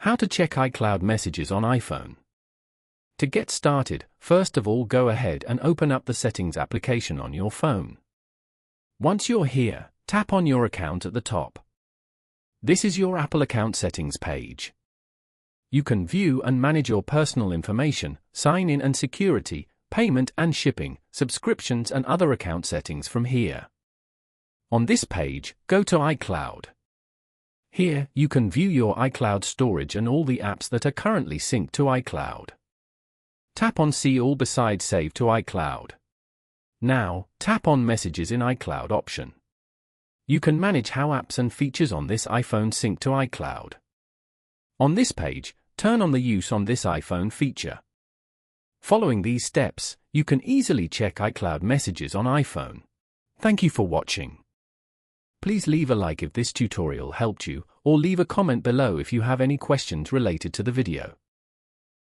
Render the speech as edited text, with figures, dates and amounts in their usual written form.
How to check iCloud messages on iPhone. To get started, first of all go ahead and open up the Settings application on your phone. Once you're here, tap on your account at the top. This is your Apple account settings page. You can view and manage your personal information, sign-in and security, payment and shipping, subscriptions and other account settings from here. On this page, go to iCloud. Here, you can view your iCloud storage and all the apps that are currently synced to iCloud. Tap on See All beside Save to iCloud. Now, tap on Messages in iCloud option. You can manage how apps and features on this iPhone sync to iCloud. On this page, turn on the Use on this iPhone feature. Following these steps, you can easily check iCloud messages on iPhone. Thank you for watching. Please leave a like if this tutorial helped you, or leave a comment below if you have any questions related to the video.